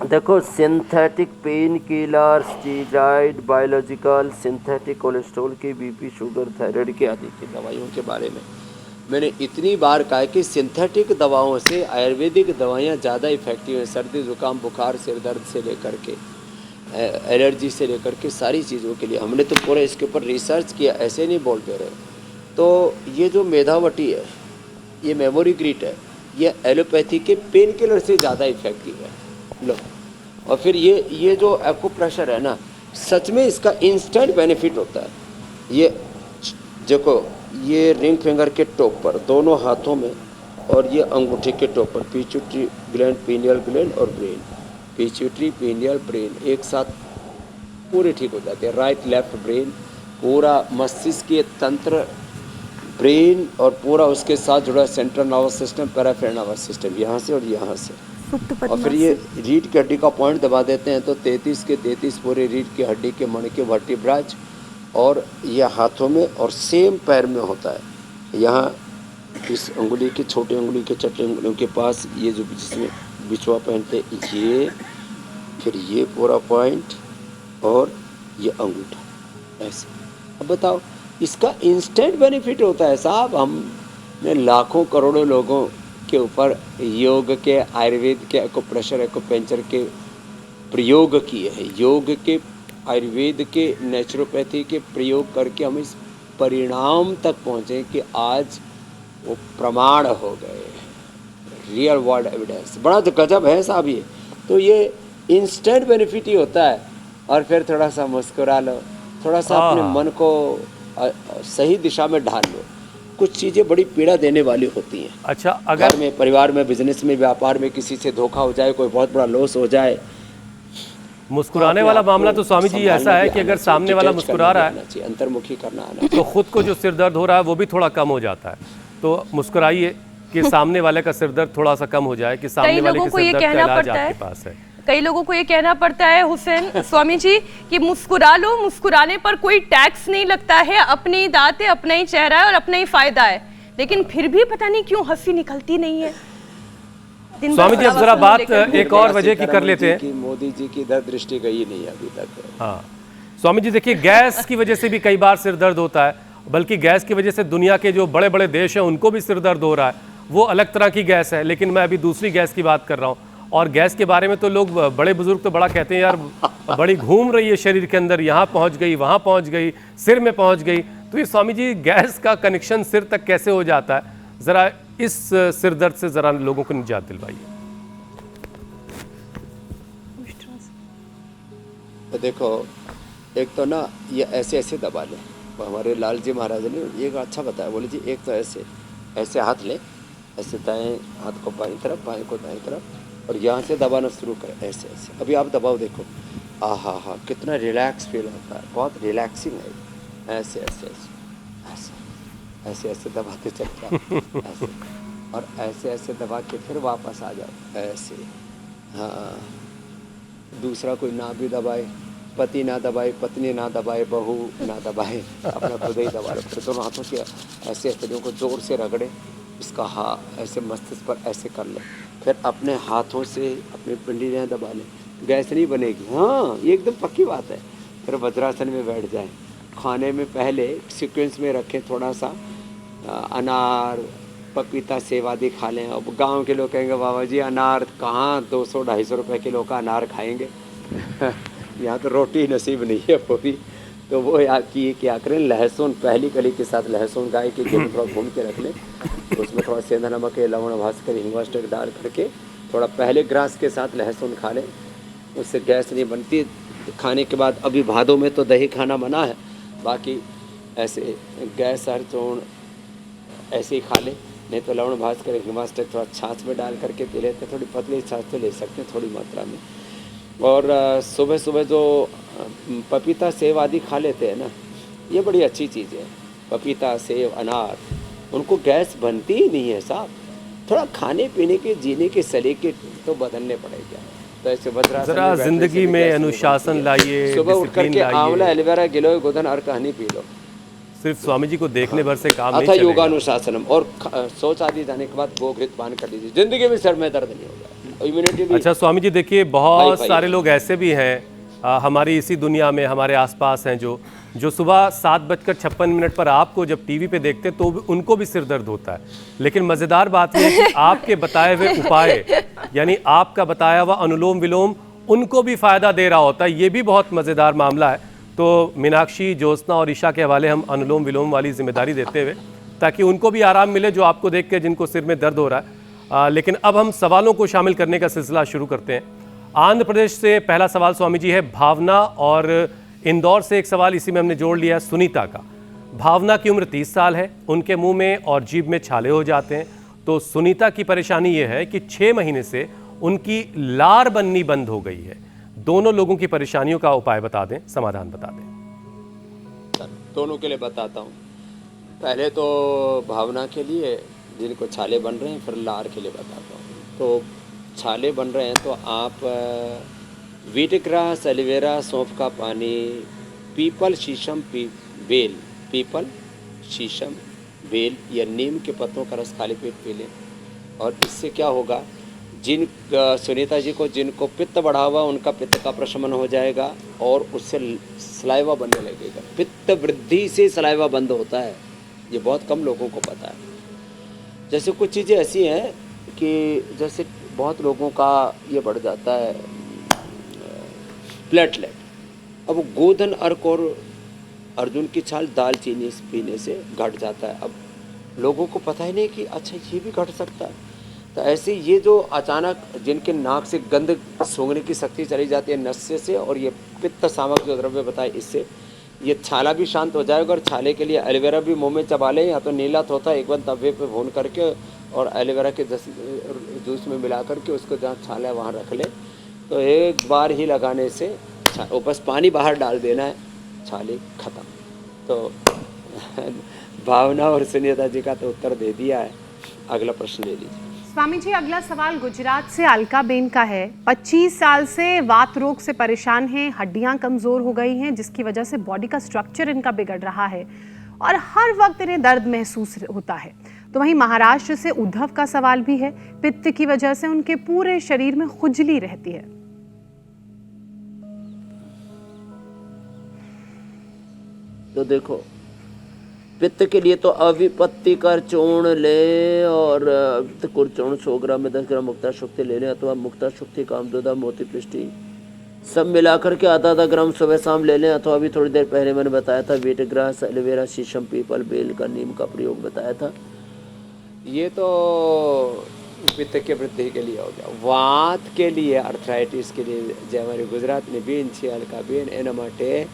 देखो, synthetic pain killer, steroid, biological, synthetic cholesterol की, बीपी, शुगर, थायराइड के आदि की दवाइयों के बारे में मैंने इतनी बार कहा कि सिंथेटिक दवाओं से आयुर्वेदिक दवाइयाँ ज़्यादा इफेक्टिव हैं। सर्दी जुकाम बुखार सिर दर्द से लेकर के एलर्जी से लेकर के सारी चीज़ों के लिए हमने तो पूरा इसके ऊपर रिसर्च किया, ऐसे नहीं बोलते रहे। तो ये जो मेधावटी है, ये मेमोरी ग्रिट है, ये एलोपैथी के पेन किलर से ज़्यादा इफेक्टिव है। लो, और फिर ये जो एक्यूप्रेशर है ना, सच में इसका इंस्टेंट बेनिफिट होता है। ये देखो, ये रिंग फिंगर के टॉप पर, दोनों हाथों में, और ये अंगूठे के टॉप पर, पिट्यूटरी ग्लैंड, पीनियल ग्लैंड और ब्रेन, पिट्यूटरी, पीनियल, ब्रेन एक साथ पूरे ठीक हो जाते हैं। राइट लेफ्ट ब्रेन, पूरा मस्तिष्क के तंत्र, ब्रेन और पूरा उसके साथ जुड़ा central nervous system, peripheral nervous system, यहाँ से और यहाँ से। और फिर ये रीढ़ की हड्डी का पॉइंट दबा देते हैं तो 33 के 33 पूरे रीढ़ की हड्डी के मण के वर्टिब्राज, और ये हाथों में और सेम पैर में होता है। यहाँ इस उंगली की, छोटी उंगली के, चट्टी उंगलियों के पास, ये जो जिसमें बिछुआ पहनते, ये फिर ये पूरा पॉइंट और ये अंगूठा, ऐसे। अब बताओ, इसका इंस्टेंट बेनिफिट होता है साहब। हम ने लाखों करोड़ों लोगों के ऊपर योग के, आयुर्वेद के, एक्यूप्रेशर, एक्यूपेंचर के प्रयोग किए हैं। योग के, आयुर्वेद के, नेचुरोपैथी के प्रयोग करके हम इस परिणाम तक पहुँचे कि आज वो प्रमाण हो गए, रियल वर्ल्ड एविडेंस। बड़ा तो गजब है साहब ये। तो ये इंस्टेंट बेनिफिट ही होता है। और फिर थोड़ा सा मुस्कुरा लो, थोड़ा सा अपने मन को सही दिशा में ढाल लो। कुछ चीज़ें बड़ी पीड़ा देने वाली होती हैं। अच्छा, अगर घर में, परिवार में, बिजनेस में, व्यापार में किसी से धोखा हो जाए, कोई बहुत बड़ा लॉस हो जाए, मुस्कुराने वाला मामला तो स्वामी जी ऐसा है कि अगर सामने वाला मुस्कुरा रहा है, अंतर्मुखी करना आना, तो खुद को जो सिर दर्द हो रहा है वो भी थोड़ा कम हो जाता है। तो मुस्कुराइए कि सामने वाले का सिर दर्द थोड़ा सा कम हो जाए, कि सामने वाले के सिर दर्द का इलाज आपके पास है। कई लोगों को ये कहना पड़ता है हुसैन स्वामी जी कि मुस्कुरा लो, मुस्कुराने पर कोई टैक्स नहीं लगता है, अपनी ही दांत है, अपना ही चेहरा है और अपना ही फायदा है, लेकिन फिर भी पता नहीं क्यों हंसी निकलती नहीं है। स्वामी जी अब जरा बात एक और वजह की कर लेते हैं। मोदी जी की दृष्टि गई नहीं अभी तक। हाँ स्वामी जी, देखिए गैस की वजह से भी कई बार सिर दर्द होता है, बल्कि गैस की वजह से दुनिया के जो बड़े बड़े देश हैं उनको भी सिर दर्द हो रहा है। वो अलग तरह की गैस है, लेकिन मैं अभी दूसरी गैस की बात कर रहा हूँ। और गैस के बारे में तो लोग, बड़े बुजुर्ग तो बड़ा कहते हैं यार बड़ी घूम रही है शरीर के अंदर, यहाँ पहुँच गई, वहाँ पहुँच गई, सिर में पहुँच गई। तो ये स्वामी जी गैस का कनेक्शन सिर तक कैसे हो जाता है, ज़रा इस सिर दर्द से ज़रा लोगों को निजात दिलवाइए। तो देखो, एक तो ना ये ऐसे ऐसे दबा लें। हमारे लाल जी महाराज ने एक अच्छा बताया, बोले जी एक तो ऐसे ऐसे हाथ लें, ऐसे दाएं हाथ को बाईं तरफ, बाएं को दाएं तरफ, और यहाँ से दबाना शुरू करें ऐसे ऐसे। अभी आप दबाओ, देखो हा कितना रिलैक्स फील होता है, बहुत रिलैक्सिंग है। ऐसे ऐसे ऐसे ऐसे ऐसे ऐसे दबाते चल जाओ ऐसे, और ऐसे ऐसे दबा के फिर वापस आ जाओ ऐसे। हाँ, दूसरा कोई ना भी दबाए, पति ना दबाए, पत्नी ना दबाए, बहू ना दबाए, अपना खुद ही दबा लो। फिर दोनों हाथों से ऐसे हथेलियों को जोर से रगड़े, इसका ऐसे मस्तिष्क पर ऐसे कर ले, फिर अपने हाथों से अपनी पिंडलियाँ दबा लें, गैस नहीं बनेगी। हाँ, ये एकदम पक्की बात है। फिर वज्रासन में बैठ जाएं। खाने में पहले सीक्वेंस में रखें, थोड़ा सा अनार, पपीता, सेब आदि खा लें। अब गांव के लोग कहेंगे बाबा जी अनार कहाँ 200-250 रुपए किलो का अनार खाएंगे यहाँ तो रोटी नसीब नहीं है पूरी। तो वो क्या करें, लहसुन पहली कली के साथ लहसुन गाय के घी में थोड़ा भून के रख लें, उसमें थोड़ा सेंधा नमक, लवण, भास्कर, हिंगवा स्टिक डाल करके थोड़ा पहले ग्रास के साथ लहसुन खा लें, उससे गैस नहीं बनती। खाने के बाद अभी भादों में तो दही खाना मना है, बाकी ऐसे गैस हर चूर्ण ऐसे ही खा लें। नहीं तो लवण, भास्कर, हिंगवा स्टिक थोड़ा छाछ में डाल करके पी लेते हैं। थोड़ी पतली छाछ तो ले सकते हैं थोड़ी मात्रा में। और सुबह सुबह जो पपीता, सेब आदि खा लेते हैं ना, ये बड़ी अच्छी चीज़ है। पपीता, सेब, अनार, उनको गैस बनती ही नहीं है साहब। थोड़ा खाने पीने के, जीने के सलीके तो बदलने पड़ेगा। तो ऐसे जरा जिंदगी में अनुशासन लाइए, सुबह उठ करके आंवला, एलोवेरा, गिलोय, गोधन और कहानी पी लो। सिर्फ स्वामी जी को देखने भर से काम नहीं चलेगा। चलेगा। योगानुशासनम और शौच आदि जाने के बाद गोघृत पान कर लीजिए, जिंदगी में सर में दर्द नहीं होगा, इम्यूनिटी भी। अच्छा स्वामी जी, देखिए बहुत सारे लोग ऐसे भी हैं हमारी इसी दुनिया में, हमारे आसपास हैं, जो सुबह 7:56 पर आपको जब टीवी पे देखते हैं तो उनको भी सिर दर्द होता है। लेकिन मज़ेदार बात यह है कि आपके बताए हुए उपाय, यानी आपका बताया हुआ अनुलोम विलोम उनको भी फ़ायदा दे रहा होता है। ये भी बहुत मज़ेदार मामला है। तो मीनाक्षी, ज्योत्सना और ईशा के हवाले हम अनुलोम विलोम वाली जिम्मेदारी देते हुए, ताकि उनको भी आराम मिले जो आपको देख के जिनको सिर में दर्द हो रहा है। लेकिन अब हम सवालों को शामिल करने का सिलसिला शुरू करते हैं। आंध्र प्रदेश से पहला सवाल स्वामी जी है भावना, और इंदौर से एक सवाल इसी में हमने जोड़ लिया सुनीता का। भावना की उम्र 30 साल है, उनके मुंह में और जीभ में छाले हो जाते हैं। तो सुनीता की परेशानी ये है कि 6 महीने से उनकी लार बननी बंद हो गई है। दोनों लोगों की परेशानियों का उपाय बता दें, समाधान बता दें। दोनों के लिए बताता हूँ। पहले तो भावना के लिए जिनको छाले बन रहे हैं, फिर लार के लिए बताता हूँ। तो छाले बन रहे हैं तो आप वीटग्रास, एलोवेरा, सौंफ का पानी, पीपल, शीशम, बेल, पीपल, शीशम, बेल या नीम के पत्तों का रस खाली पेट पी लें। और इससे क्या होगा, सुनीता जी को जिनको पित्त बढ़ा हुआ उनका पित्त का प्रशमन हो जाएगा और उससे सलाइवा बनने लगेगा। पित्त वृद्धि से सलाइवा बंद होता है, ये बहुत कम लोगों को पता है। जैसे कुछ चीज़ें ऐसी हैं कि जैसे बहुत लोगों का ये बढ़ जाता है प्लेटलेट। अब गोधन अर्क और अर्जुन की छाल दालचीनी पीने से घट जाता है। अब लोगों को पता ही नहीं कि अच्छा ये भी घट सकता है। तो ऐसे ये जो अचानक जिनके नाक से गंध सूंघने की शक्ति चली जाती है नस्य से, और ये पित्त सामक जो द्रव्य बताए इससे ये छाला भी शांत हो जाएगा। और छाले के लिए एलोवेरा भी मुंह में चबा लें, या तो नीला तोता एक बार तवे पे भून करके और एलोवेरा के जूस में मिला करके उसको जहाँ छाला है वहाँ रख लें। तो एक बार ही लगाने से बस पानी बाहर डाल देना है, छाले खत्म। तो भावना और सुनीता जी का तो उत्तर दे दिया है। अगला प्रश्न ले लीजिए। स्वामी जी, अगला सवाल गुजरात से अलका बेन का है। 25 साल से वात रोग से परेशान हैं, हड्डियां कमजोर हो गई हैं, जिसकी वजह से बॉडी का स्ट्रक्चर इनका बिगड़ रहा है और हर वक्त इन्हें दर्द महसूस होता है। तो वहीं महाराष्ट्र से उद्धव का सवाल भी है। पित्त की वजह से उनके पूरे शरीर में खुजली रहती है। तो देखो, पित्त के लिए तो अविपत्ति कर चूर्ण ले, और चूर्ण 100 ग्राम में 10 ग्राम मुक्ता शुक्ति ले लें, अथवा मुक्ता शुक्ति कामदोदा मोती पृष्टि सब मिलाकर के आधा ग्राम सुबह शाम ले लें, अथवा अभी थोड़ी देर पहले मैंने बताया था वीटग्रास, एलोवेरा, शीशम, पीपल, बेल का, नीम का प्रयोग बताया था। ये तो पित्त के वृद्धि के लिए हो गया। वात के लिए, अर्थराइटिस के लिए जो हमारे गुजरात में बेन છે હલકા બેન, એના માટે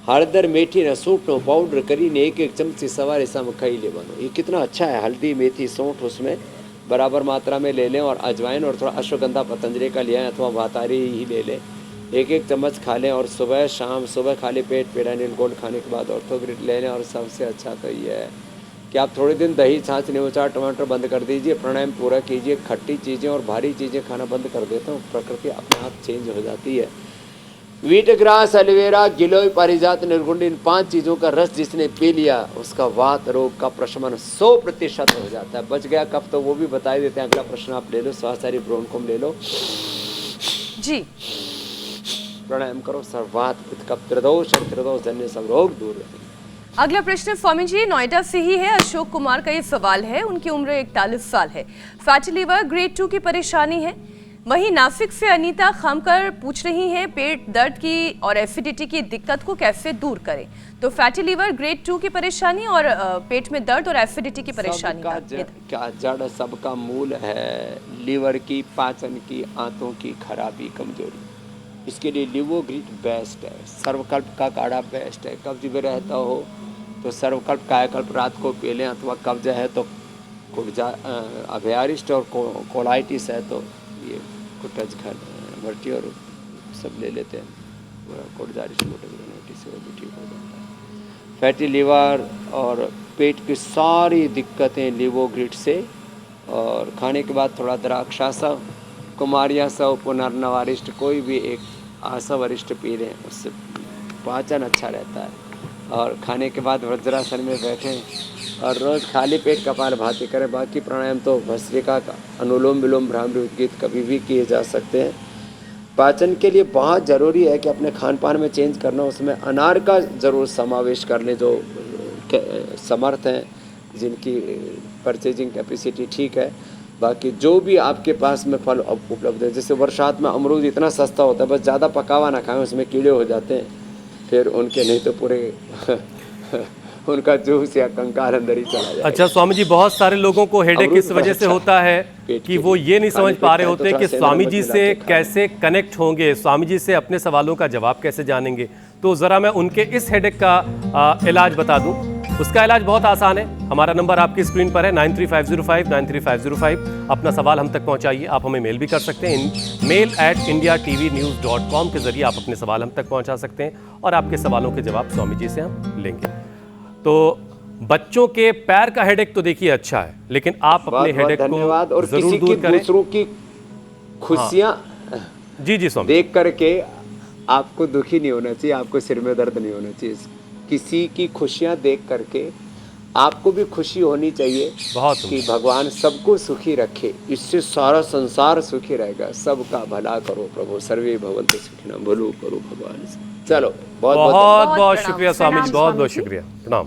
हळदर मेथी ना સૂંઠનો પાવડર કરીને एक चमची सवारे शाम खाई लेवानो। ये कितना अच्छा है। हल्दी, मेथी, सौंठ उसमें बराबर मात्रा में ले लें, और अजवाइन और थोड़ा अश्वगंधा पतंजलि का लिया है अथवा भातारी ही ले लें, एक चम्मच खा लें। और सुबह शाम, सुबह खाली पेट पेडानिल गोल्ड खाने के बाद ऑर्थोग्रिड ले लें। और सबसे अच्छा तो ये है कि आप थोड़े दिन दही, छाछ, नींबू चाट, टमाटर बंद कर दीजिए, प्राणायाम पूरा कीजिए, खट्टी चीज़ें और भारी चीज़ें खाना बंद कर देता हूँ, प्रकृति अपने आप चेंज हो जाती है। वीटग्रास, एलोवेरा, गिलोय, पारिजात, निर्गुंडी, इन 5 चीज़ों का रस जिसने पी लिया उसका वात रोग का प्रशमन 100% हो जाता है। बच गया कफ तो वो भी बता देते हैं। अगला प्रश्न आप ले लो, स्वास्थ्य ब्रोनकोम ले लो जी। प्राणायाम करो, सर्वात पित्त कफ त्रिदोष जन्य सब रोग दूर रहेंगे। अगला प्रश्न स्वामी जी नोएडा से ही है। अशोक कुमार का ये सवाल है। उनकी उम्र 41 साल है। फैटी लीवर ग्रेड 2 की परेशानी है। वहीं नासिक से अनीता खामकर पूछ रही हैं पेट दर्द की और एसिडिटी की दिक्कत को कैसे दूर करें। तो फैटी लीवर ग्रेड 2 की परेशानी और पेट में दर्द और एसिडिटी की परेशानी क्या जड़ सबका मूल है लीवर की, पाचन की, आंतों की खराबी, कमजोरी। इसके लिए लिवोग्रिट बेस्ट है। सर्वकल्प का काढ़ा बेस्ट है। कब्ज भी रहता हो तो सर्वकल्प कायाकल्प रात को पी लें, अथवा कब्ज है तो अभयारिष्ट और कोलाइटिस है तो ये कुटज भर्टी और सब ले लेते हैं। कोटजारिश मोटिस से वो भी ठीक हो जाता है। फैटी लीवर और पेट की सारी दिक्कतें लिवोग्रिट से, और खाने के बाद थोड़ा द्राक्षासव, कुमारियासव, पुनर्नवारिष्ट, कोई भी एक आसव वरिष्ठ पी लें, उससे पाचन अच्छा रहता है। और खाने के बाद वज्रासन में बैठें और रोज़ खाली पेट कपालभाति करें। बाकी प्राणायाम तो भस्त्रिका का, अनुलोम विलोम, भ्रामरी उद्गीत कभी भी किए जा सकते हैं। पाचन के लिए बहुत ज़रूरी है कि अपने खान पान में चेंज करना, उसमें अनार का ज़रूर समावेश कर लें। जो समर्थ हैं, जिनकी परचेजिंग कैपेसिटी ठीक है, बाकी जो भी आपके पास में फल उपलब्ध है, जैसे बरसात में अमरूद इतना सस्ता होता है, बस ज़्यादा पकावा ना खाएं, उसमें कीड़े हो जाते हैं, फिर उनके नहीं तो पूरे उनका जूस या कंकाल अंदर ही चला जाए। अच्छा स्वामी जी, बहुत सारे लोगों को हेडेक इस वजह से होता है कि वो ये नहीं समझ पा रहे होते कि स्वामी जी से कैसे कनेक्ट होंगे, स्वामी जी से अपने सवालों का जवाब कैसे जानेंगे। तो ज़रा मैं उनके इस हेडेक का इलाज बता दूं। उसका इलाज बहुत आसान है। हमारा नंबर आपकी स्क्रीन पर है 9350593505। अपना सवाल हम तक पहुंचाइए। आप हमें मेल भी कर सकते हैं, mail@indiatvnews.com के जरिए आप अपने सवाल हम तक पहुंचा सकते हैं और आपके सवालों के जवाब स्वामी जी से हम लेंगे। तो बच्चों के पैर का हेडेक तो देखिए अच्छा है, लेकिन आप अपने हेडेक को जरूर दूर करें। दूसरों की खुशियां जी स्वामी देख करके आपको दुखी नहीं होना चाहिए, आपको सिर में दर्द नहीं होना चाहिए। किसी की खुशियां देख करके आपको भी खुशी होनी चाहिए बहुत कि भगवान सबको सुखी रखे, इससे सारा संसार सुखी रहेगा। सबका भला करो प्रभु, सर्वे भवन्तु सुखिनः, भलो करो भगवान। चलो बहुत बहुत शुक्रिया स्वामी जी, बहुत शुक्रिया, प्रणाम।